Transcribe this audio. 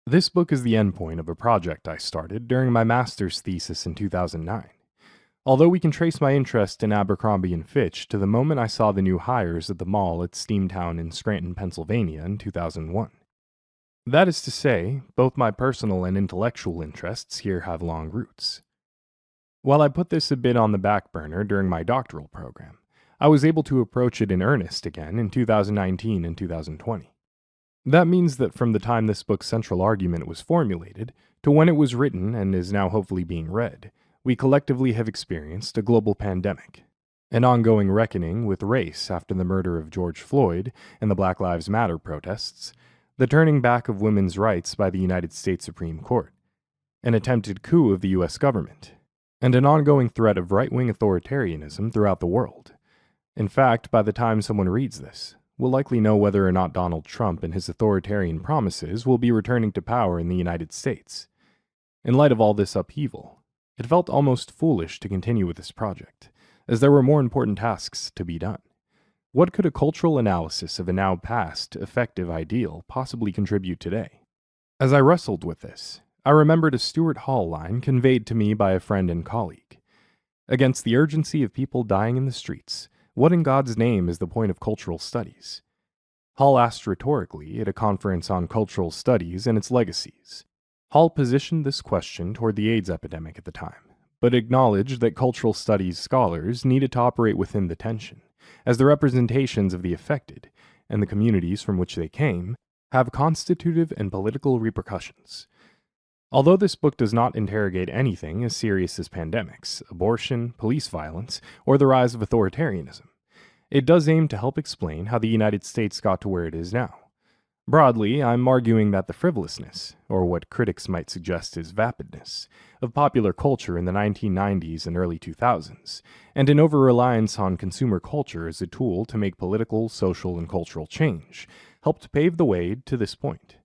This book is the endpoint of a project I started during my master's thesis in 2009. Although we can trace my interest in Abercrombie and Fitch to the moment I saw the new hires at the mall at Steamtown in Scranton, Pennsylvania in 2001. That is to say, both my personal and intellectual interests here have long roots. While I put this a bit on the back burner during my doctoral program, I was able to approach it in earnest again in 2019 and 2020. That means that from the time this book's central argument was formulated to when it was written and is now hopefully being read, we collectively have experienced a global pandemic, an ongoing reckoning with race after the murder of George Floyd and the Black Lives Matter protests, the turning back of women's rights by the United States Supreme Court, an attempted coup of the U.S. government, and an ongoing threat of right-wing authoritarianism throughout the world. In fact, by the time someone reads this, we'll likely know whether or not Donald Trump and his authoritarian promises will be returning to power in the United States. In light of all this upheaval, it felt almost foolish to continue with this project, as there were more important tasks to be done. What could a cultural analysis of a now past, effective ideal possibly contribute today? As I wrestled with this, I remembered a Stuart Hall line conveyed to me by a friend and colleague. Against the urgency of people dying in the streets, what in God's name is the point of cultural studies? Hall asked rhetorically at a conference on cultural studies and its legacies. Hall positioned this question toward the AIDS epidemic at the time, but acknowledged that cultural studies scholars needed to operate within the tension, as the representations of the affected, and the communities from which they came, have constitutive and political repercussions. Although this book does not interrogate anything as serious as pandemics, abortion, police violence, or the rise of authoritarianism, it does aim to help explain how the United States got to where it is now. Broadly, I'm arguing that the frivolousness, or what critics might suggest is vapidness, of popular culture in the 1990s and early 2000s, and an over-reliance on consumer culture as a tool to make political, social, and cultural change, helped pave the way to this point.